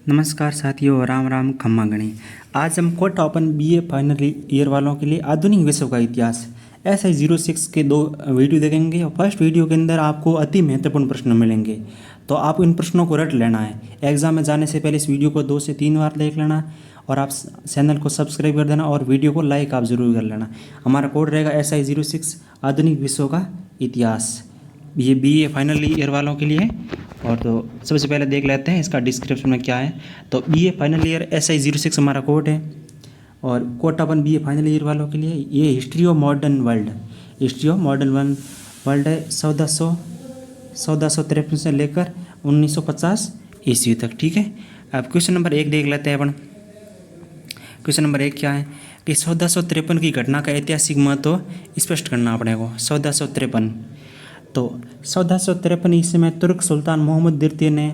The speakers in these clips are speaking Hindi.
नमस्कार साथियों, राम राम खम्मा गणी। आज हम Kota open BA final year वालों के लिए आधुनिक विश्व का इतिहास SI06 के दो वीडियो देखेंगे। और फर्स्ट वीडियो के अंदर आपको अति महत्वपूर्ण प्रश्न मिलेंगे, तो आप इन प्रश्नों को रट लेना है। एग्जाम में जाने से पहले इस वीडियो को 2 से 3 बार देख लेना और आप चैनल को सब्सक्राइब कर देना और वीडियो को लाइक आप ज़रूर कर लेना। हमारा कोड रहेगा SI06 आधुनिक विश्व का इतिहास। ये बीए फाइनल ईयर वालों के लिए। और तो सबसे पहले देख लेते हैं इसका डिस्क्रिप्शन में क्या है। तो बीए फाइनल ईयर SI06 हमारा कोड है। और Kota open BA final year वालों के लिए ये हिस्ट्री ऑफ मॉडर्न वर्ल्ड है। 1453 से लेकर 1950 ईस्वी तक। ठीक है, अब क्वेश्चन नंबर 1 देख लेते हैं अपन। क्वेश्चन नंबर 1 क्या है कि 1453 की घटना का ऐतिहासिक महत्व स्पष्ट करना अपने को। 1453 तो 1453 ईस्वी में तुर्क सुल्तान मोहम्मद द्वितीय ने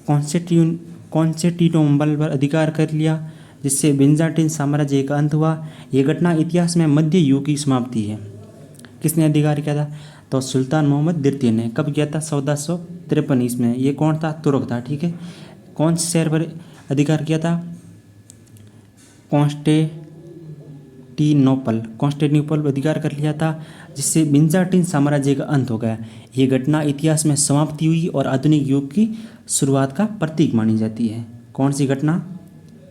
कॉन्स्टेंटिनोपल पर अधिकार कर लिया, जिससे बिजान्टिन साम्राज्य का अंत हुआ। ये घटना इतिहास में मध्य युग की समाप्ति है। किसने अधिकार किया था? तो सुल्तान मोहम्मद द्वितीय ने। कब किया था? 1453 ईस्वी में। ये कौन था? तुर्क था। ठीक है, कौन से शहर पर अधिकार किया था? कॉन्स्टेंटिनोपल पर अधिकार कर लिया था, जिससे बिजान्टिन साम्राज्य का अंत हो गया। ये घटना इतिहास में समाप्ति हुई और आधुनिक युग की शुरुआत का प्रतीक मानी जाती है। कौन सी घटना?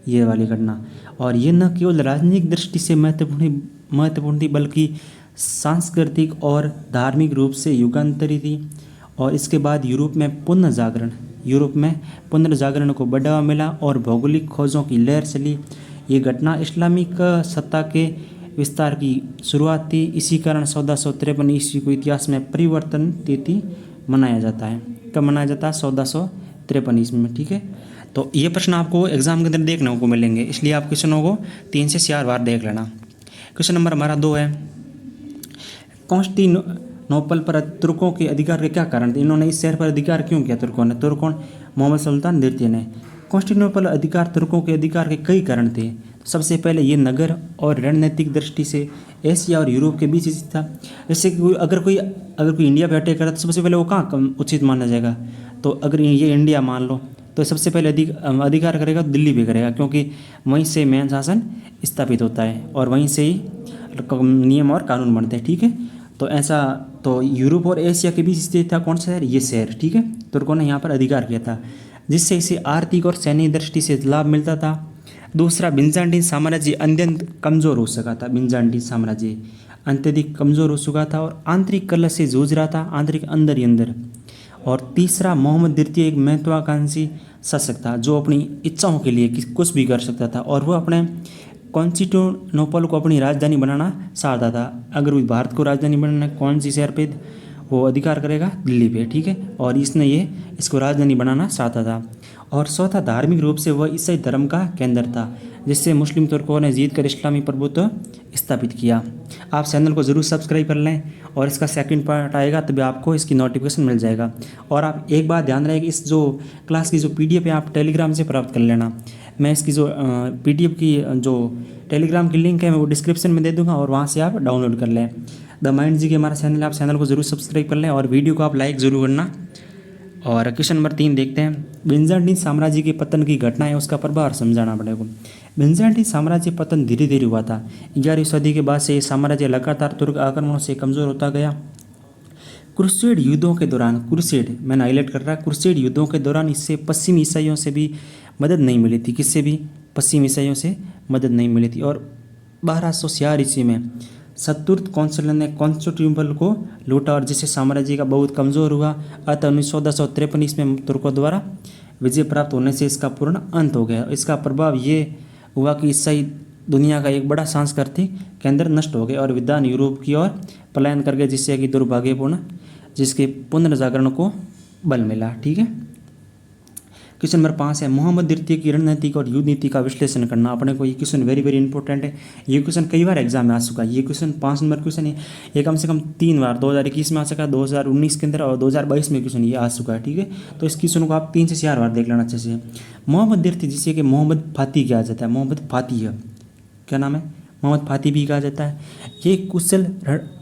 ये वाली घटना। और ये न केवल राजनीतिक दृष्टि से महत्वपूर्ण थी, बल्कि सांस्कृतिक और धार्मिक रूप से युगांतरी थी। और इसके बाद यूरोप में पुनर्जागरण को बढ़ावा मिला और भौगोलिक खोजों की लहर चली। ये घटना इस्लामिक सत्ता के विस्तार की शुरुआत थी। इसी कारण 1453 ईस्वी को इतिहास में परिवर्तन तिथि मनाया जाता है। कब मनाया जाता है? 1453 ईस्वी में। ठीक है, तो ये प्रश्न आपको एग्जाम के अंदर देखने को मिलेंगे, इसलिए आप क्वेश्चनों को 3 से 4 बार देख लेना। क्वेश्चन नंबर हमारा 2 है, कॉन्स्टेंटिनोपल पर तुर्कों के अधिकार के क्या कारण थे? इन्होंने इस शहर पर अधिकार क्यों किया तुर्कों ने? मोहम्मद सुल्तान द्वितीय ने। कॉन्स्टेंटिनोपल अधिकार तुर्कों के अधिकार के कई कारण थे। सबसे पहले ये नगर और रणनीतिक दृष्टि से एशिया और यूरोप के बीच स्थित था। जैसे कि अगर कोई इंडिया पे अटैक करा तो सबसे पहले वो कहाँ उचित माना जाएगा? तो अगर ये इंडिया मान लो तो सबसे पहले अधिकार करेगा दिल्ली पे करेगा, क्योंकि वहीं से मेन शासन स्थापित होता है और वहीं से ही नियम और कानून बनते हैं। ठीक है, तो ऐसा तो यूरोप और एशिया के बीच स्थित था कौन सा शहर? ये शहर। ठीक है, तुर्कों ने यहाँ पर अधिकार किया था, जिससे इसे आर्थिक और सैन्य दृष्टि से लाभ मिलता था। दूसरा, बिजान्टिन साम्राज्य अत्यंत कमज़ोर हो सका था। बिजान्टिन साम्राज्य अत्यधिक कमज़ोर हो चुका था और आंतरिक कलह से जूझ रहा था, आंतरिक अंदर ही अंदर। और तीसरा, मोहम्मद द्वितीय एक महत्वाकांक्षी शासक था, जो अपनी इच्छाओं के लिए कुछ भी कर सकता था और वह अपने कॉन्स्टेंटिनोपल को अपनी राजधानी बनाना चाहता था। अगर वो भारत को राजधानी बनाना कौन सी शहर पे वो अधिकार करेगा? दिल्ली पे। ठीक है, और इसको राजधानी बनाना चाहता था। और चौथा, धार्मिक रूप से वह ईसाई धर्म का केंद्र था, जिससे मुस्लिम तुर्कों ने जीत कर इस्लामी प्रभुत्व स्थापित किया। आप चैनल को ज़रूर सब्सक्राइब कर लें और इसका सेकंड पार्ट आएगा तभी आपको इसकी नोटिफिकेशन मिल जाएगा। और आप एक बात ध्यान रहे कि इस जो क्लास की जो PDF है आप टेलीग्राम से प्राप्त कर लेना। मैं इसकी जो PDF की जो टेलीग्राम की लिंक है मैं वो डिस्क्रिप्शन में दे दूँगा और वहाँ से आप डाउनलोड कर लें। द माइंड जी के हमारा चैनल, आप चैनल को ज़रूर सब्सक्राइब कर लें और वीडियो को आप लाइक ज़रूर करना। और क्वेश्चन नंबर 3 देखते हैं, बिजान्टिन साम्राज्य के पतन की घटना है, उसका प्रभाव समझाना पड़ेगा। बिजान्टिन साम्राज्य पतन धीरे धीरे हुआ था। 11वीं सदी के बाद से ये साम्राज्य लगातार तुर्क आक्रमणों से कमज़ोर होता गया। क्रूसेड युद्धों के दौरान, क्रूसेड मैंने हाईलाइट कर रहा है, क्रूसेड युद्धों के दौरान इससे पश्चिमी ईसाइयों से भी मदद नहीं मिली थी। किससे भी? पश्चिमी ईसाइयों से मदद नहीं मिली थी। और 1246 ईस्वी में चतुर्थ कौंसिल ने कॉन्स्टेंटिनोपल को लूटा और जिससे साम्राज्य का बहुत कमज़ोर हुआ। अतः 1453 ईस्वी में तुर्कों द्वारा विजय प्राप्त होने से इसका पूर्ण अंत हो गया। इसका प्रभाव ये हुआ कि ईसाई दुनिया का एक बड़ा सांस्कृतिक केंद्र नष्ट हो गया और विद्वान यूरोप की ओर पलायन कर गए, जिससे कि दुर्भाग्यपूर्ण जिसके पुनर्जागरण को बल मिला। ठीक है, क्वेश्चन नंबर 5 है, मोहम्मद द्वितीय की रणनीति और युद्ध नीति का विश्लेषण करना। अपने को ये क्वेश्चन वेरी वेरी इंपॉर्टेंट है। ये क्वेश्चन कई बार एग्जाम में आ चुका है। ये क्वेश्चन 5 नंबर क्वेश्चन है, ये कम से कम 3 बार 2021 में आ चुका है, 2019 के अंदर और 2022 में क्वेश्चन ये आ चुका है। ठीक है, तो इस क्वेश्चन को आप 3 से 4 बार देख लेना अच्छे से। मोहम्मद द्वितीय, जिसे कि मोहम्मद फातिह कहा जाता है, मोहम्मद फातिह क्या नाम है? मोहम्मद फातिह भी कहा जाता है। ये कुशल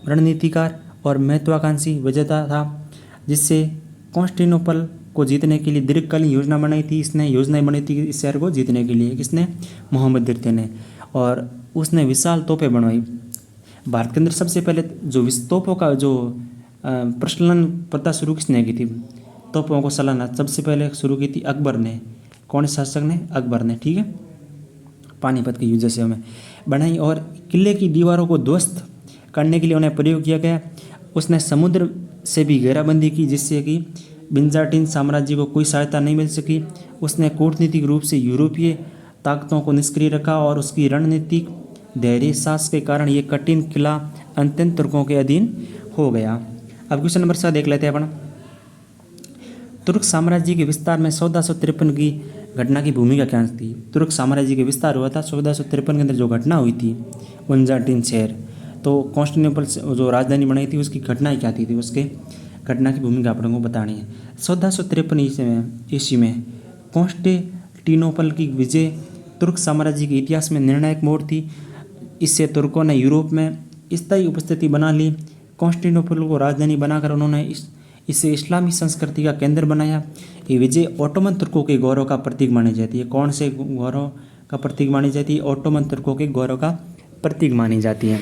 रणनीतिकार और महत्वाकांक्षी विजेता था, जिससे कॉन्स्टेंटिनोपल को जीतने के लिए दीर्घकालीन योजना बनाई थी। इसने योजनाएं बनाई थी इस शहर को जीतने के लिए, किसने? मोहम्मद द्वितीय ने। और उसने विशाल तोपें बनवाई। भारत के अंदर सबसे पहले जो तोपों का जो प्रचलन प्रथा शुरू किसने की थी? तोपों को चलाना सबसे पहले शुरू की थी अकबर ने। कौन शासक ने? अकबर ने, ठीक है। पानीपत के युद्ध से हमें बनाई और किले की दीवारों को ध्वस्त करने के लिए उन्हें प्रयोग किया गया। उसने समुद्र से भी घेराबंदी की जिससे कि बिजान्टाइन साम्राज्य को कोई सहायता नहीं मिल सकी। उसने कूटनीतिक रूप से यूरोपीय ताकतों को निष्क्रिय रखा और उसकी रणनीतिक धैर्य साहस के कारण ये कठिन किला अंत्यतः तुर्कों के अधीन हो गया। अब क्वेश्चन नंबर 7 देख लेते हैं अपन। तुर्क साम्राज्य के विस्तार में 1453 की घटना की भूमिका क्या थी? तुर्क साम्राज्य के विस्तार हुआ था 1453 के अंदर जो घटना हुई थी बिजान्टाइन शहर, तो कॉन्स्टेंटिनोपल जो राजधानी बनाई थी उसकी घटनाएं क्या थी? उसके घटना की भूमिका अपन को बतानी है। 1453 ईस्वी में कॉन्स्टेंटिनोपल की विजय तुर्क साम्राज्य के इतिहास में निर्णायक मोड़ थी। इससे तुर्कों ने यूरोप में स्थायी उपस्थिति बना ली। कॉन्स्टेंटिनोपल को राजधानी बनाकर उन्होंने इसे इस्लामी संस्कृति का केंद्र बनाया। ये विजय ओटोमन तुर्कों के गौरव का प्रतीक मानी जाती है। कौन से गौरव का प्रतीक मानी जाती है? ओटोमन तुर्कों के गौरव का प्रतीक मानी जाती है।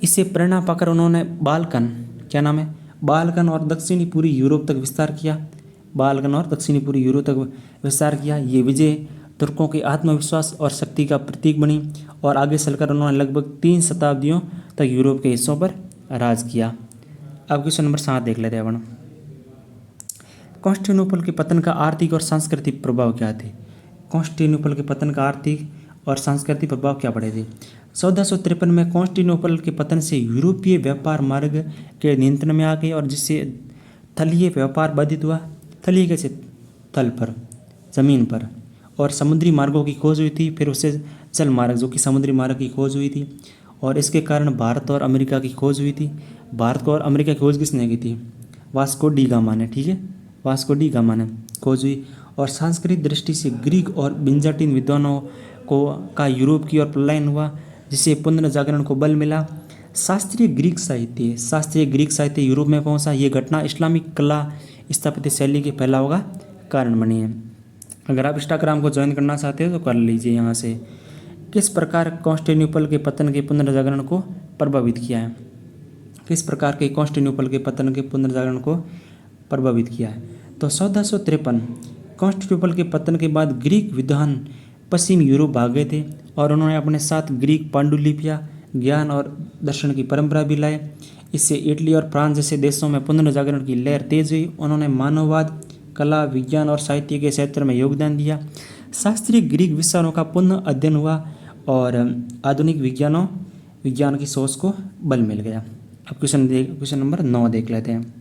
इससे प्रेरणा पाकर उन्होंने बाल्कन, क्या नाम है? बाल्कन और दक्षिणी पूर्वी यूरोप तक विस्तार किया। बाल्कन और दक्षिणी पूर्वी यूरोप तक विस्तार किया। ये विजय तुर्कों के आत्मविश्वास और शक्ति का प्रतीक बनी और आगे चलकर उन्होंने लगभग 3 शताब्दियों तक यूरोप के हिस्सों पर राज किया। अब क्वेश्चन नंबर 7 देख लेते हैं अपन। कॉन्स्टेंटिनोपल के पतन का आर्थिक और सांस्कृतिक प्रभाव क्या थे? कॉन्स्टेंटिनोपल के पतन का आर्थिक और सांस्कृतिक प्रभाव क्या पड़े थे? 1453 में कॉन्स्टेंटिनोपल के पतन से यूरोपीय व्यापार मार्ग के नियंत्रण में आ गए और जिससे थलीय व्यापार बाधित हुआ। थलीय कैसे? थल पर, जमीन पर, और समुद्री मार्गों की खोज हुई थी। फिर उससे जल मार्ग जो कि समुद्री मार्ग की खोज हुई थी और इसके कारण भारत और अमेरिका की खोज हुई थी। भारत को और अमेरिका की खोज किसने की थी? वास्को डी गामा ने, ठीक है। वास्को डी गामा ने खोज हुई। और सांस्कृतिक दृष्टि से ग्रीक और बिजान्टाइन विद्वानों का यूरोप की ओर पलायन हुआ जिससे पुनर्जागरण को बल मिला। शास्त्रीय ग्रीक साहित्य यूरोप में पहुंचा। ये घटना इस्लामिक कला स्थापत्य शैली के फैलाव का कारण बनी है। अगर आप इंस्टाग्राम को ज्वाइन करना चाहते हो तो कर लीजिए यहाँ से। किस प्रकार कॉन्स्टेंटिनोपल के पतन के पुनर्जागरण को प्रभावित किया है? किस प्रकार के कॉन्स्टेंटिनोपल के पतन के पुनर्जागरण को प्रभावित किया है? तो 1453 कॉन्स्टेंटिनोपल के पतन के बाद ग्रीक विद्वान पश्चिमी यूरोप भाग गए थे और उन्होंने अपने साथ ग्रीक पांडुलिपियाँ, ज्ञान और दर्शन की परंपरा भी लाए। इससे इटली और फ्रांस जैसे देशों में पुनर्जागरण की लहर तेज हुई। उन्होंने मानववाद, कला, विज्ञान और साहित्य के क्षेत्र में योगदान दिया। शास्त्रीय ग्रीक विचारों का पुनः अध्ययन हुआ और आधुनिक विज्ञान की सोच को बल मिल गया। अब क्वेश्चन नंबर 9 देख लेते हैं।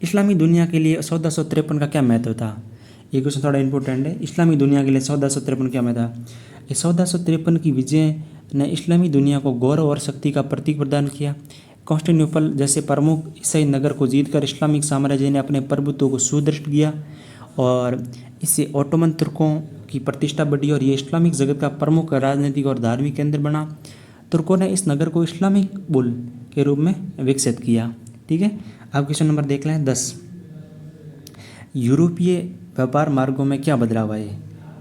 इस्लामी दुनिया के लिए 1453 का क्या महत्व था? ये क्वेश्चन थोड़ा इंपॉर्टेंट है। इस्लामी दुनिया के लिए 1453 क्या महत्व था? 1453 की विजय ने इस्लामी दुनिया को गौरव और शक्ति का प्रतीक प्रदान किया। कॉन्स्टेंटिनोपल जैसे प्रमुख ईसाई नगर को जीतकर इस्लामिक साम्राज्य ने अपने प्रभुत्व को सुदृढ़ किया और इससे ओटोमन तुर्कों की प्रतिष्ठा बढ़ी और ये इस्लामिक जगत का प्रमुख राजनीतिक और धार्मिक केंद्र बना। तुर्कों ने इस नगर को इस्लामिक बुल के रूप में विकसित किया, ठीक है। अब क्वेश्चन नंबर देख लें 10। यूरोपीय व्यापार मार्गों में क्या बदलाव आए?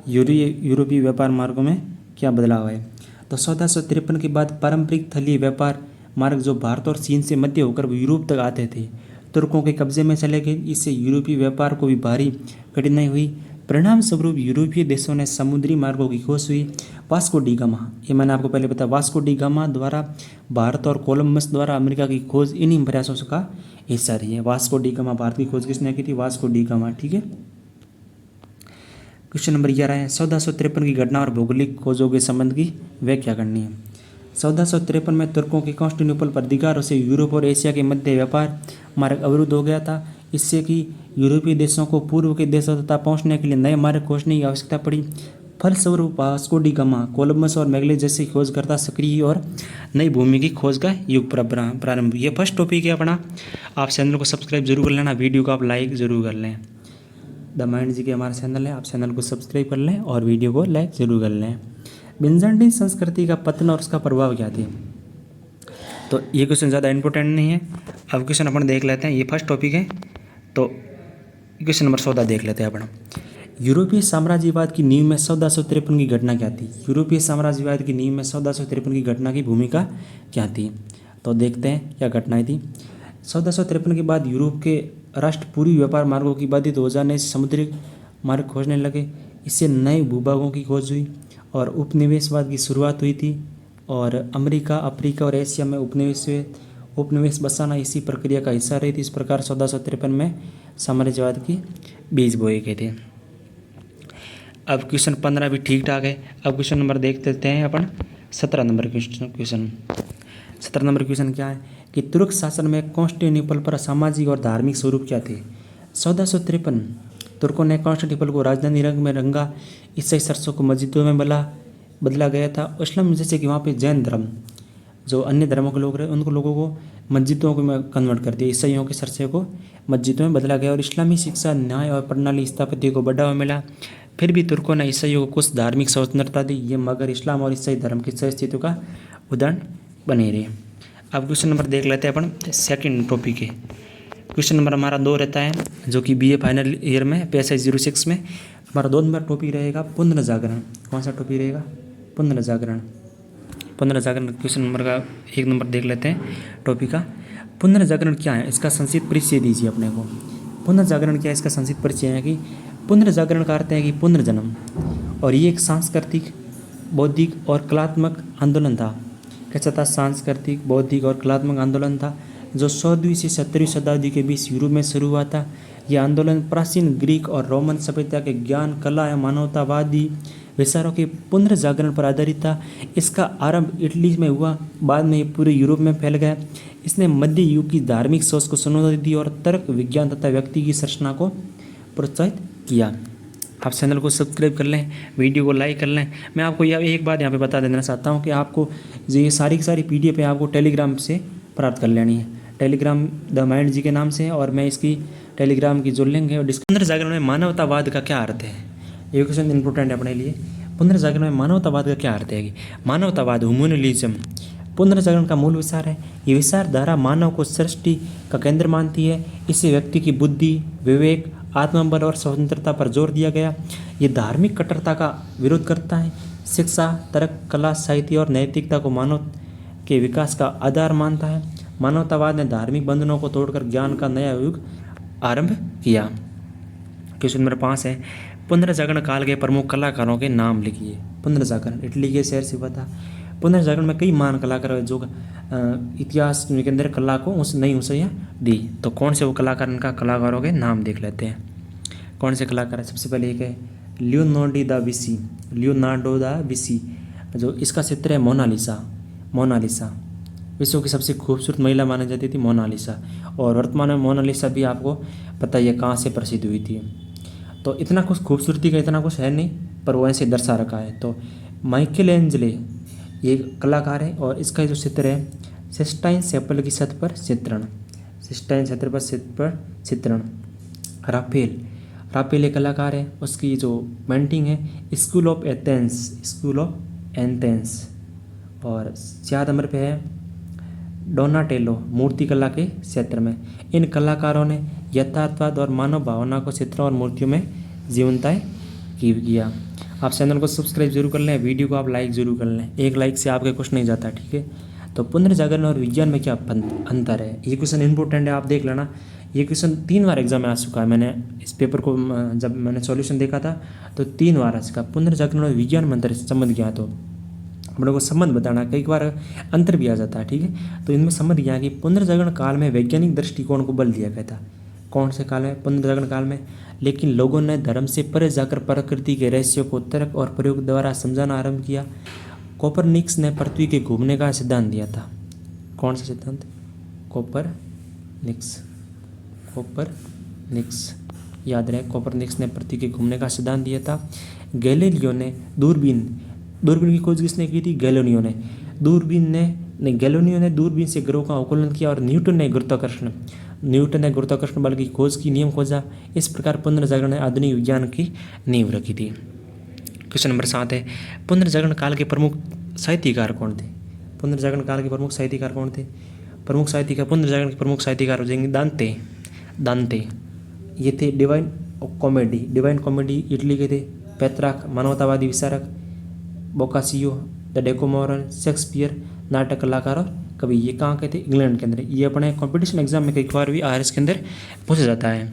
यूरोपीय व्यापार मार्गों में क्या बदलाव आए? तो 1453 के बाद पारंपरिक थलीय व्यापार मार्ग जो भारत और चीन से मध्य होकर यूरोप तक आते थे तुर्कों के कब्जे में चले गए। इससे यूरोपीय व्यापार को भी भारी कठिनाई हुई। परिणाम स्वरूप यूरोपीय देशों ने समुद्री मार्गों की खोज हुई। वास्को डी गामा, ये मैंने आपको पहले बताया, वास्को डी गामा द्वारा भारत और कोलंबस द्वारा अमेरिका की खोज इन्हीं प्रयासों का हिस्सा रही है। वास्को डी गामा, भारत की खोज किसने की थी? वास्को डी गामा, ठीक है। क्वेश्चन नंबर 11 है 1453 की घटना और भौगोलिक खोजों के संबंध की व्याख्या करनी है। 1453 में तुर्कों के कॉन्स्टेंटिनोपल पर अधिकारों से यूरोप और एशिया के मध्य व्यापार मार्ग अवरुद्ध हो गया था। इससे कि यूरोपीय देशों को पूर्व के देशों तथा पहुंचने के लिए नए मार्ग खोजने की आवश्यकता पड़ी। फलस्वरूप वास्को डी गामा, कोलंबस और मैगलेन जैसे खोजकर्ता सक्रिय और नई भूमि की खोज का युग प्रारंभ। ये फर्स्ट टॉपिक है अपना। आप चैनल को सब्सक्राइब जरूर कर लेना, वीडियो को आप लाइक ज़रूर कर लें। द माइंड जी के हमारा चैनल है, आप चैनल को सब्सक्राइब कर लें और वीडियो को लाइक ज़रूर कर लें। बिजान्टाइन संस्कृति का पतन और उसका प्रभाव क्या थे? तो ये क्वेश्चन ज़्यादा इंपॉर्टेंट नहीं है। अब क्वेश्चन अपन देख लेते हैं। ये फर्स्ट टॉपिक है। तो क्वेश्चन नंबर 14 देख लेते हैं अपन। यूरोपीय साम्राज्यवाद की नींव में 1453 की घटना क्या थी? यूरोपीय साम्राज्यवाद की नींव में 1453 की घटना की भूमिका क्या थी? तो देखते हैं क्या घटनाएं थी। 1453 के बाद यूरोप के राष्ट्र पूरी व्यापार मार्गों की बाधित हो जाने से समुद्री मार्ग खोजने लगे। इससे नए भूभागों की खोज हुई और उपनिवेशवाद की शुरुआत हुई थी। और अमेरिका, अफ्रीका और एशिया में उपनिवेश बसाना इसी प्रक्रिया का हिस्सा रही थी। इस प्रकार 1453 में साम्राज्यवाद की बीज बोए गए थे। अब क्वेश्चन 15 भी ठीक ठाक है। अब क्वेश्चन नंबर देख लेते हैं अपन 17 नंबर क्वेश्चन। 17 नंबर क्वेश्चन क्या है कि तुर्क शासन में कॉन्स्टेंटिनोपल पर सामाजिक और धार्मिक स्वरूप क्या थे? 1453 तुर्कों ने कॉन्स्टेंटिनोपल को राजधानी रंग में रंगा। ईसाई चर्चों को मस्जिदों में बदला गया था। इस्लाम जैसे कि वहाँ पे जैन धर्म, जो अन्य धर्मों के लोग रहे, उनको लोगों को मस्जिदों में कन्वर्ट कर दिया। ईसाइयों के चर्चों को मस्जिदों में बदला गया और इस्लामी शिक्षा, न्याय और प्रणाली स्थापत्य को बढ़ावा मिला। फिर भी तुर्कों ने ईसाइयों को कुछ धार्मिक स्वतंत्रता दी, ये मगर इस्लाम और ईसाई धर्म के अस्तित्व का उदाहरण बने रहे। अब क्वेश्चन नंबर देख लेते हैं अपन सेकंड टॉपिक है। क्वेश्चन नंबर हमारा 2 रहता है, जो कि BA फाइनल ईयर में PSI 06 में हमारा 2 नंबर टॉपिक रहेगा पुनर्जागरण। कौन सा टॉपिक रहेगा? पुनर्जागरण। पुनर्जागरण क्वेश्चन नंबर का 1 नंबर देख लेते हैं टॉपिक का। पुनर्जागरण क्या है, इसका संक्षिप्त परिचय दीजिए अपने को। पुनर्जागरण क्या है, इसका संक्षिप्त परिचय है कि पुनर्जागरण का अर्थ है कि पुनर्जन्म, और ये एक सांस्कृतिक, बौद्धिक और कलात्मक आंदोलन था। कैसा था? सांस्कृतिक, बौद्धिक और कलात्मक आंदोलन था जो 14वीं से 17वीं शताब्दी के बीच यूरोप में शुरू हुआ था। यह आंदोलन प्राचीन ग्रीक और रोमन सभ्यता के ज्ञान, कला या मानवतावादी विचारों के पुनर्जागरण पर आधारित था। इसका आरंभ इटली में हुआ, बाद में ये पूरे यूरोप में फैल गया। इसने मध्य युग की धार्मिक सोच को चुनौती दी और तर्क, विज्ञान तथा व्यक्ति की संरचना को प्रोत्साहित किया। आप चैनल को सब्सक्राइब कर लें, वीडियो को लाइक कर लें। मैं आपको यह एक बात यहाँ पे बता देना चाहता हूँ कि आपको ये सारी की सारी PDF है आपको टेलीग्राम से प्राप्त कर लेनी है। टेलीग्राम द माइंड जी के नाम से है और मैं इसकी टेलीग्राम की जो लिंक है और पुनर्जागरण में मानवतावाद का क्या अर्थ है, ये क्वेश्चन इंपॉर्टेंट है अपने लिए। पुनर्जागरण में मानवतावाद का क्या अर्थ है कि मानवतावाद, ह्यूमनिज्म पुनर्जागरण का मूल विचार है। ये विचारधारा मानव को सृष्टि का केंद्र मानती है। इससे व्यक्ति की बुद्धि, विवेक, आत्मबल और स्वतंत्रता पर जोर दिया गया। ये धार्मिक कट्टरता का विरोध करता है। शिक्षा, तर्क, कला, साहित्य और नैतिकता को मानव के विकास का आधार मानता है। मानवतावाद ने धार्मिक बंधनों को तोड़कर ज्ञान का नया युग आरंभ किया। क्वेश्चन नंबर 5 है, पुनर्जागरण काल के प्रमुख कलाकारों के नाम लिखिए। पुनर्जागरण इटली के शहर से हुआ था। पुनर्जागरण में कई महान कलाकार जो इतिहास के अंदर कला को उस नई ऊंचाइयां दी। तो कौन से वो कलाकार, इनका कलाकारों के नाम देख लेते हैं। कौन से कलाकार है? सबसे पहले एक है लियोनार्डो दा विंसी, जो इसका चित्र है मोनालिसा। विश्व की सबसे खूबसूरत महिला मानी जाती थी मोनालिसा। और वर्तमान में मोनालिसा भी आपको पता ही है कहाँ से प्रसिद्ध हुई थी। तो इतना कुछ खूबसूरती का इतना कुछ है नहीं, पर वो ऐसे दर्शा रखा है। तो माइकलएंजेलो ये कलाकार है और इसका जो चित्र है सिस्टाइन चैपल की छत पर चित्रण। राफेल एक कलाकार है, उसकी जो पेंटिंग है स्कूल ऑफ एथेंस। और 4 नंबर पे है डोनाटेलो, मूर्ति कला के क्षेत्र में। इन कलाकारों ने यथार्थवाद और मानव भावना को चित्रों और मूर्तियों में जीवंताएं किया। आप चैनल को सब्सक्राइब जरूर कर लें, वीडियो को आप लाइक जरूर कर लें। एक लाइक से आपके कुछ नहीं जाता, ठीक है। तो पुनर्जागरण और विज्ञान में क्या अंतर है, ये क्वेश्चन इंपॉर्टेंट है, आप देख लेना। ये क्वेश्चन 3 बार एग्जाम में आ चुका है। मैंने इस पेपर को जब मैंने सॉल्यूशन देखा था तो 3 बार आ चुका। पुनर्जागरण और विज्ञान में अंतर संबंध क्या है, तो हम लोग को संबंध बताना, कई बार अंतर भी आ जाता है, ठीक है। तो इनमें संबंध क्या है कि पुनर्जागरण काल में वैज्ञानिक दृष्टिकोण को बल दिया गया था। कौन से काल में? पुनर्जागरण काल में। लेकिन लोगों ने धर्म से परे जाकर प्रकृति के रहस्यों को तर्क और प्रयोग द्वारा समझाना आरंभ किया। कोपरनिकस ने पृथ्वी के घूमने का सिद्धांत दिया था। कौन सा सिद्धांत? कोपरनिकस याद रहे, कोपरनिकस ने पृथ्वी के घूमने का सिद्धांत दिया था। गैलीलियो ने दूरबीन की खोज किसने की थी? गैलीलियो ने दूरबीन से ग्रहों का अवलोकन किया। और न्यूटन ने गुरुत्वाकर्षण बल की खोज की, नियम खोजा। इस प्रकार पुनर्जागरण ने आधुनिक विज्ञान की नींव रखी थी। क्वेश्चन नंबर 7 है, पुनर्जागरण काल के प्रमुख साहित्यकार कौन थे? पुनर्जागरण काल के प्रमुख साहित्यकार कौन थे? पुनर्जागरण के प्रमुख साहित्यकार हो जाएंगे दांते। ये थे divine comedy. Divine comedy Italy के थे। पेट्रार्क मानवतावादी विचारक। बोकासियो द डेकोमोरल। शेक्सपियर नाटक कलाकार और कवि। ये कहाँ के थे? इंग्लैंड के अंदर। ये अपने कंपटीशन एग्जाम में कई बार भी IRS के अंदर पूछा जाता है।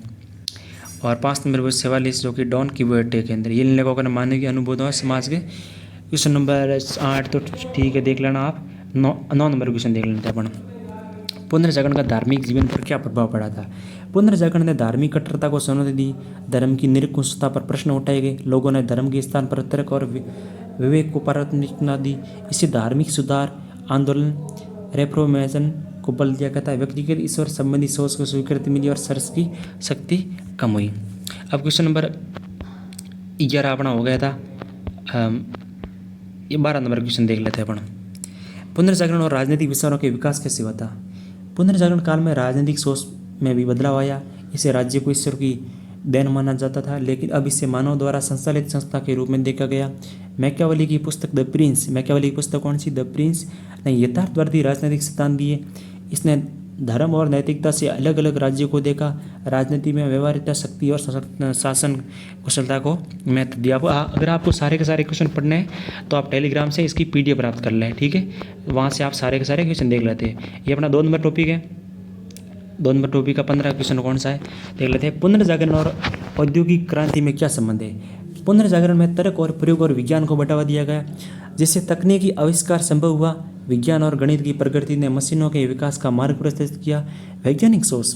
और 5 नंबर पर 44 जो कि डॉन किवोटे के अंदर। ये लेखकों ने मानवीय अनुबोधों और समाज के। क्वेश्चन नंबर 8 तो ठीक है, देख लेना आप। 9 नंबर क्वेश्चन देख लेते हैं अपन। पुनर्जागरण का धार्मिक जीवन पर क्या प्रभाव पड़ा था? पुनर्जागरण ने धार्मिक कट्टरता को चुनौती दी। धर्म की निरंकुशता पर प्रश्न उठाए गए। लोगों ने धर्म के स्थान पर तर्क और विवेक को प्राथमिकता दी। इससे धार्मिक सुधार आंदोलन रेफॉर्मेशन को बल दिया गया था। व्यक्तिगत ईश्वर संबंधी सोच को स्वीकृति मिली और चर्च की शक्ति कम हुई। अब क्वेश्चन नंबर 11 अपना हो गया था। ये 12 नंबर क्वेश्चन देख लेते हैं अपन। पुनर्जागरण और राजनीतिक विचारों के विकास कैसे हुआ था? पुनर्जागरण काल में राजनीतिक सोच में भी बदलाव आया। इसे राज्य को ईश्वर की देन माना जाता था, लेकिन अब इसे मानव द्वारा संचालित संस्था के रूप में देखा गया। मैकियावेली की पुस्तक द प्रिंस, मैकियावेली की पुस्तक कौन सी? द प्रिंस, ने यथार्थवादी राजनीतिक सिद्धांत दिए। इसने धर्म और नैतिकता से अलग अलग राज्यों को देखा। राजनीति में व्यवहारिकता, शक्ति और शासन कुशलता को महत्व दिया। अगर आपको सारे के सारे क्वेश्चन पढ़ने हैं तो आप टेलीग्राम से इसकी PDF प्राप्त कर लें, ठीक है। वहाँ से आप सारे के सारे क्वेश्चन देख लेते हैं। ये अपना 2 नंबर टॉपिक है। 2 नंबर टॉपिक का 15 क्वेश्चन कौन सा है देख लेते हैं। पुनर्जागरण और औद्योगिक क्रांति में क्या संबंध है? पुनर्जागरण में तर्क और प्रयोग और विज्ञान को बढ़ावा दिया गया, जिससे तकनीकी आविष्कार संभव हुआ। विज्ञान और गणित की प्रगति ने मशीनों के विकास का मार्ग प्रशस्त किया। वैज्ञानिक सोच,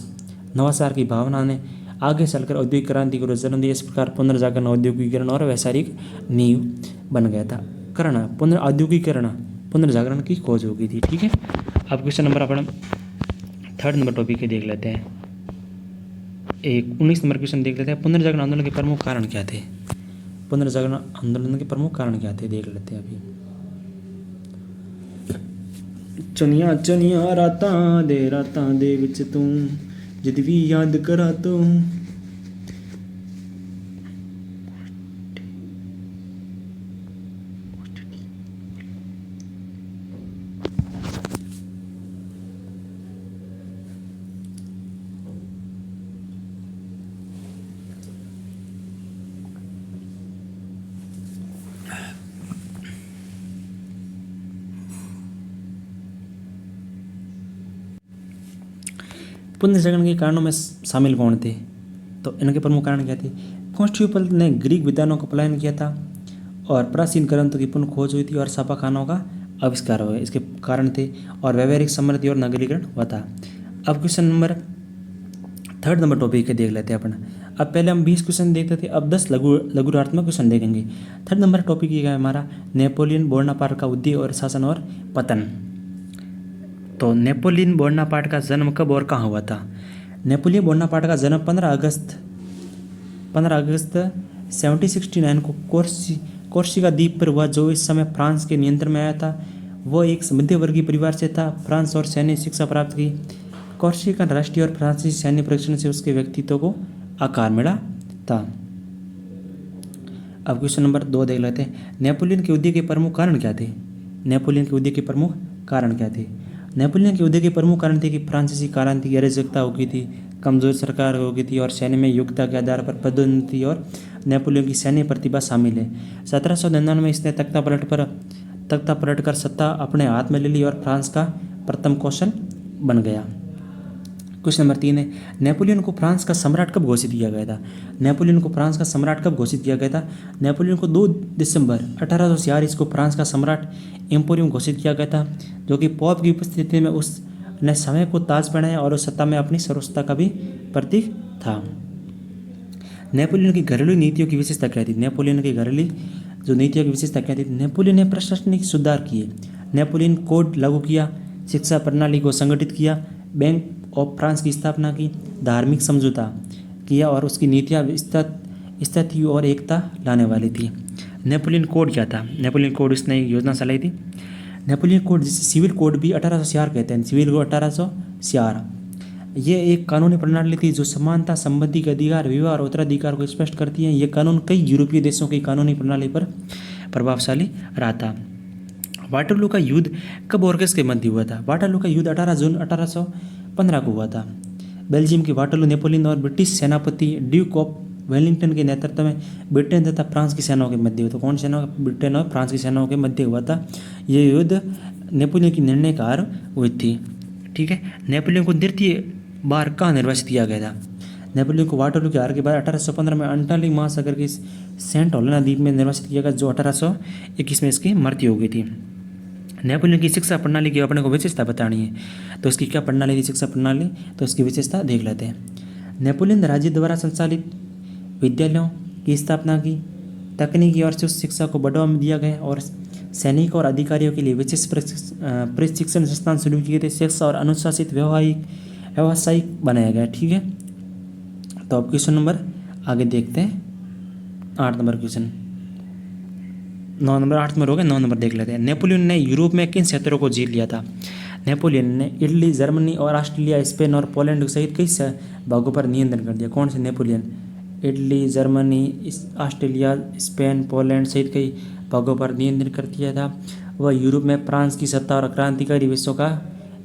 नवाचार की भावना ने आगे चलकर औद्योगिक क्रांति को जन्म दिया। इस प्रकार पुनर्जागरण औद्योगिकीकरण और वैचारिक नींव बन गया था। औद्योगिकीकरण पुनर्जागरण की खोज हो गई थी, ठीक है। अब क्वेश्चन नंबर अपन 3rd नंबर टॉपिक के देख लेते हैं। 19 नंबर क्वेश्चन देख लेते हैं। पुनर्जागरण आंदोलन के प्रमुख कारण क्या थे? पुनर्जागरण आंदोलन के प्रमुख कारण क्या थे देख लेते हैं अभी। चुनिया चुनिया रातां दे विच तूं जद भी याद करा तूं। पुनर्जागरण के कारणों में शामिल कौन थे? तो इनके प्रमुख कारण क्या थे? कॉन्स्टेंटिनोपल ने ग्रीक विद्वानों का पलायन किया था और प्राचीन ग्रंथों की पुनः खोज हुई थी और छापाखानों का आविष्कार हुआ, इसके कारण थे। और व्यावहारिक समृद्धि और नगरीकरण हुआ था। अब question number 3rd number topic के देख लेते हैं अपन। अब पहले हम 20 क्वेश्चन देखते थे, अब 10 लघुरात्मक क्वेश्चन देखेंगे। 3rd नंबर टॉपिक ये है हमारा नेपोलियन बोनापार्ट का उदय और शासन और पतन। तो नेपोलियन बोनापार्ट का जन्म कब और कहाँ हुआ था? नेपोलियन बोनापार्ट का जन्म 15 अगस्त 1769 को कोर्सिका द्वीप पर हुआ, जो इस समय फ्रांस के नियंत्रण में आया था। वो एक मध्यवर्गीय परिवार से था। फ्रांस और सैन्य शिक्षा प्राप्त की। कोर्सिका राष्ट्रीय और फ्रांसीसी सैन्य प्रशिक्षण से उसके व्यक्तित्व को आकार मिला था। अब क्वेश्चन नंबर 2 देख लेते हैं। नेपोलियन के उदय के प्रमुख कारण क्या थे? नेपोलियन के उदय के प्रमुख कारण क्या थे? नेपोलियन के उदय के प्रमुख कारण थे कि फ्रांसीसी क्रांति की अराजकता हो गई थी, कमजोर सरकार हो गई थी और सैन्य में योग्यता के आधार पर पदोन्नति और नेपोलियन की सैन्य प्रतिभा शामिल है। 1799 में इसने तख्ता पलटकर सत्ता अपने हाथ में ले ली और फ्रांस का प्रथम कौशल बन गया। क्वेश्चन नंबर 3 है। नेपोलियन को फ्रांस का सम्राट कब घोषित किया गया था? नेपोलियन को फ्रांस का सम्राट कब घोषित किया गया था? नेपोलियन को 2 दिसंबर 1846 को फ्रांस का सम्राट एम्पोरियम घोषित किया गया था, जो कि पोप की उपस्थिति में उसने समय को ताज पहनाया और उस सत्ता में अपनी सर्वोच्चता का भी प्रतीक था। नेपोलियन की घरेलू नीतियों की विशेषता क्या थी? नेपोलियन की घरेलू जो नीतियों की विशेषता क्या थी? नेपोलियन ने प्रशासनिक सुधार किए। नेपोलियन कोड लागू किया, शिक्षा प्रणाली को संगठित किया, बैंक ऑफ फ्रांस की स्थापना की, धार्मिक समझौता किया और उसकी नीतियाँ स्थिति और एकता लाने वाली थी। नेपोलियन कोड क्या था? नेपोलियन कोड उसने एक योजना चलाई थी। नेपोलियन कोड जिसे सिविल कोड भी 1846 कहते हैं, सिविल कोड 1846, ये एक कानूनी प्रणाली थी जो समानता, संबंधी के अधिकार, विवाह और उत्तराधिकार को स्पष्ट करती है। ये कानून कई यूरोपीय देशों की कानूनी प्रणाली पर प्रभावशाली रहा था। वाटरलू का युद्ध कब और किसके मध्य हुआ था? वाटरलू का युद्ध 18 जून 1815 को हुआ था। बेल्जियम की वाटरलू नेपोलियन और ब्रिटिश सेनापति ड्यूक ऑफ वेलिंगटन के नेतृत्व में ब्रिटेन तथा फ्रांस की सेनाओं के मध्य हुआ। तो कौन सेना? ब्रिटेन और फ्रांस की सेनाओं के मध्य हुआ था। ये युद्ध नेपोलियन की निर्णयकार हुई थी। ठीक है, नेपोलियन को द्वितीय बार कहाँ निर्वासित किया गया था? नेपोलियन को वाटरलू के हार के बाद 1815 में अंटार्कटिक महासागर के सेंट हेलेना द्वीप में निर्वासित किया गया, जो 1821 में इसकी मृत्यु हो गई थी। नेपोलियन की शिक्षा प्रणाली की अपने को विशेषता बतानी है, तो इसकी क्या प्रणाली थी शिक्षा प्रणाली? तो इसकी विशेषता देख लेते हैं। नेपोलियन राज्य द्वारा संचालित विद्यालयों की स्थापना की, तकनीकी और शिक्षा को बढ़ावा दिया गया और सैनिक और अधिकारियों के लिए विशेष प्रशिक्षण संस्थान शुरू किए थे। शिक्षा और अनुशासित व्यावसायिक बनाया गया। ठीक है, तो अब क्वेश्चन नंबर आगे देखते हैं। 8 नंबर क्वेश्चन, 9 नंबर 8 नंबर हो गया, 9 नंबर देख लेते हैं। नेपोलियन ने यूरोप में किन क्षेत्रों को जीत लिया था? नेपोलियन ने इटली, जर्मनी और ऑस्ट्रेलिया, स्पेन और पोलैंड सहित कई भागों पर नियंत्रण कर दिया। कौन से? Napoleon Italy, Germany, Australia, Spain, Poland सहित कई भागों पर नियंत्रण कर दिया था। वह यूरोप में फ्रांस की सत्ता और क्रांतिकारी विश्व का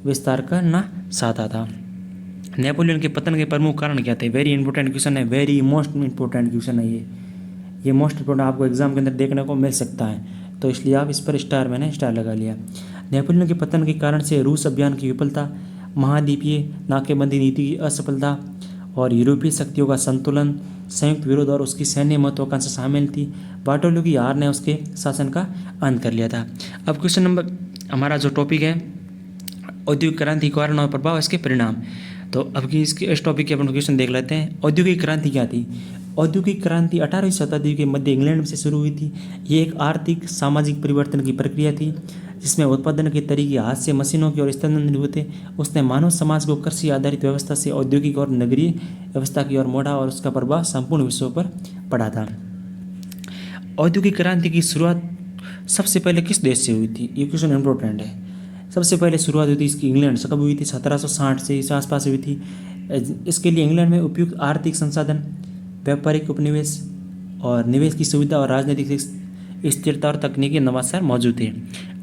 विस्तार करना चाहता था। नेपोलियन के पतन के प्रमुख कारण क्या थे? वेरी इंपॉर्टेंट क्वेश्चन है, वेरी मोस्ट इंपॉर्टेंट क्वेश्चन है ये मोस्ट इंपॉर्टेंट आपको एग्जाम के अंदर देखने को मिल सकता है, तो इसलिए आप इस पर मैंने स्टार लगा लिया। नेपोलियन के पतन के कारण से रूस अभियान की विफलता, महाद्वीपीय नाकेबंदी नीति की असफलता और यूरोपीय शक्तियों का संतुलन, संयुक्त विरोध और उसकी सैन्य महत्वाकांक्षा शामिल थी। वाटरलू की हार ने उसके शासन का अंत कर लिया था। अब क्वेश्चन नंबर हमारा जो टॉपिक है औद्योगिक क्रांति के कारण और प्रभाव, इसके परिणाम। तो अब की इस टॉपिक के अपन क्वेश्चन देख लेते हैं। औद्योगिक क्रांति क्या थी? औद्योगिक क्रांति 18वीं शताब्दी के मध्य इंग्लैंड से शुरू हुई थी। ये एक आर्थिक सामाजिक परिवर्तन की प्रक्रिया थी जिसमें उत्पादन के तरीके हाथ से मशीनों की ओर स्थानांतरित हुए थे। उसने मानव समाज को कृषि आधारित व्यवस्था से औद्योगिक और नगरीय व्यवस्था की ओर मोड़ा और उसका प्रभाव संपूर्ण विश्व पर पड़ा था। औद्योगिक क्रांति की शुरुआत सबसे पहले किस देश से हुई थी? ये क्वेश्चन इंपॉर्टेंट है। सबसे पहले शुरुआत हुई थी इसकी इंग्लैंड से। कब हुई थी? 1760 से इस आसपास हुई थी। इसके लिए इंग्लैंड में उपयुक्त आर्थिक संसाधन, व्यापारिक उपनिवेश और निवेश की सुविधा और राजनीतिक स्थिरता और तकनीकी नवाचार मौजूद थे।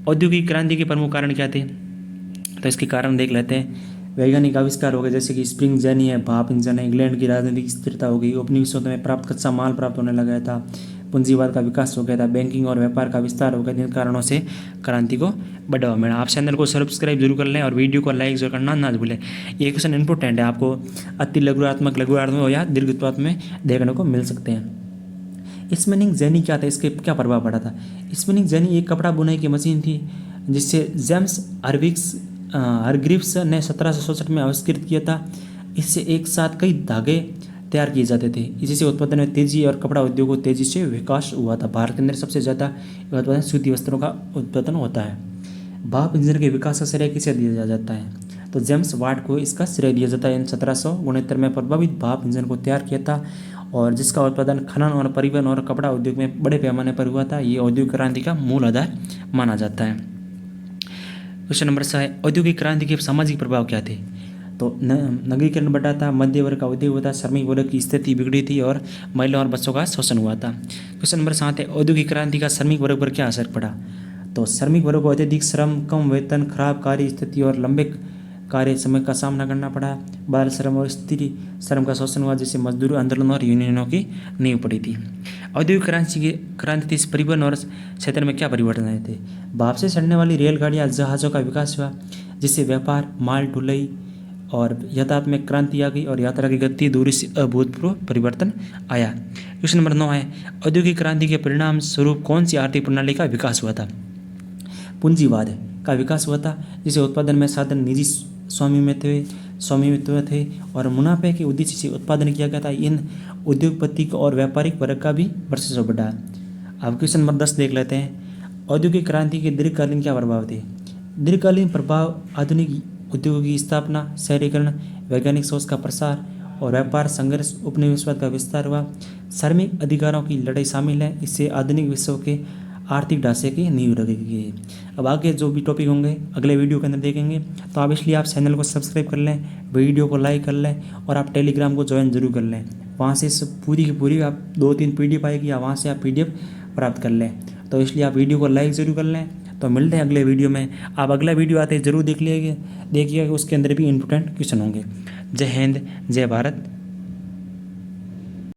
औद्योगिक क्रांति के प्रमुख कारण क्या थे? तो इसके कारण देख लेते हैं। वैज्ञानिक आविष्कार हो गए, जैसे कि स्प्रिंग जर्नी है, भाप इंजन है। इंग्लैंड की राजनीतिक स्थिरता हो गई, उपनिवेशों में प्राप्त कच्चा माल प्राप्त होने लगा था। पूंजीवाद का विकास हो गया था, बैंकिंग और व्यापार का विस्तार हो गया। जिन कारणों से क्रांति को बढ़ावा मिला। आप चैनल को सब्सक्राइब जरूर कर लें और वीडियो को लाइक जरूर करना ना भूलें। ये क्वेश्चन इंपॉर्टेंट है, आपको अति लघुआत्मक या दीर्घत्वात्मक में देखने को मिल सकते हैं। स्पिनिंग जेनी क्या था? इसके क्या प्रभाव पड़ा था? स्पिनिंग जेनी एक कपड़ा बुनाई की मशीन थी जिससे जेम्स हरग्रीव्स ने 1767 में आविष्कृत किया था। इससे एक साथ कई धागे तैयार किए जाते थे। इसी से उत्पादन में तेजी और कपड़ा उद्योग को तेजी से विकास हुआ था। भारत के अंदर सबसे ज़्यादा उत्पादन सूती वस्त्रों का उत्पादन होता है। भाप इंजन के विकास का श्रेय किसे दिया जाता है? तो जेम्स वाट को इसका श्रेय दिया जाता है। 1769 में प्रभावित भाप इंजन को तैयार किया था और जिसका उत्पादन खनन और परिवहन और कपड़ा उद्योग में बड़े पैमाने पर हुआ था। ये औद्योगिक क्रांति का मूल आधार माना जाता है। क्वेश्चन नंबर 6 है, औद्योगिक क्रांति के सामाजिक प्रभाव क्या थे? तो नगरीकरण बढ़ा था, मध्य वर्ग का उदय हुआ था, श्रमिक वर्ग की स्थिति बिगड़ी थी और महिला और बच्चों का शोषण हुआ था। क्वेश्चन नंबर 7 है, औद्योगिक क्रांति का श्रमिक वर्ग पर क्या असर पड़ा? तो श्रमिक वर्ग को अत्यधिक श्रम, कम वेतन, खराब कार्य स्थिति और लंबे कार्य समय का सामना करना पड़ा। बाल श्रम और स्त्री श्रम का शोषण हुआ, जिससे मजदूर आंदोलन और यूनियनों की नींव पड़ी थी। औद्योगिक क्रांति से परिवहन और क्षेत्र में क्या परिवर्तन आए थे? भाप से चढ़ने वाली रेलगाड़ियाँ, जहाज़ों का विकास हुआ, जिससे व्यापार, माल ढुलाई और यातायात में क्रांति आ गई और यात्रा की गति, दूरी से अभूतपूर्व परिवर्तन आया। क्वेश्चन नंबर 9 है, औद्योगिक क्रांति के परिणाम स्वरूप कौन सी आर्थिक प्रणाली का विकास हुआ था? पूंजीवाद का विकास हुआ था, जिसे उत्पादन में साधन निजी स्वामित्व थे और मुनाफे के उद्देश्य से उत्पादन किया गया था। इन उद्योगपति और व्यापारिक वर्ग का भी वर्चस्व बढ़ा। अब क्वेश्चन नंबर 10 देख लेते हैं। औद्योगिक क्रांति के दीर्घकालीन क्या प्रभाव थे? दीर्घकालीन प्रभाव आधुनिक उद्योगों की स्थापना, शहरीकरण, वैज्ञानिक सोच का प्रसार और व्यापार संघर्ष, उपनिवेशवाद का विस्तार हुआ। श्रमिक अधिकारों की लड़ाई शामिल है। इससे आधुनिक विश्व के आर्थिक ढांचे की नींव रखेगी। अब आगे जो भी टॉपिक होंगे अगले वीडियो के अंदर देखेंगे, तो आप इसलिए आप चैनल को सब्सक्राइब कर लें, वीडियो को लाइक कर लें और आप टेलीग्राम को ज्वाइन जरूर कर लें। वहाँ से पूरी की पूरी आप 2-3 PDF आएगी या वहाँ से आप PDF प्राप्त कर लें। तो इसलिए आप वीडियो को लाइक ज़रूर कर लें। तो मिलते हैं अगले वीडियो में। आप अगला वीडियो आते जरूर देखिएगा, उसके अंदर भी इंपॉर्टेंट क्वेश्चन होंगे। जय हिंद, जय भारत।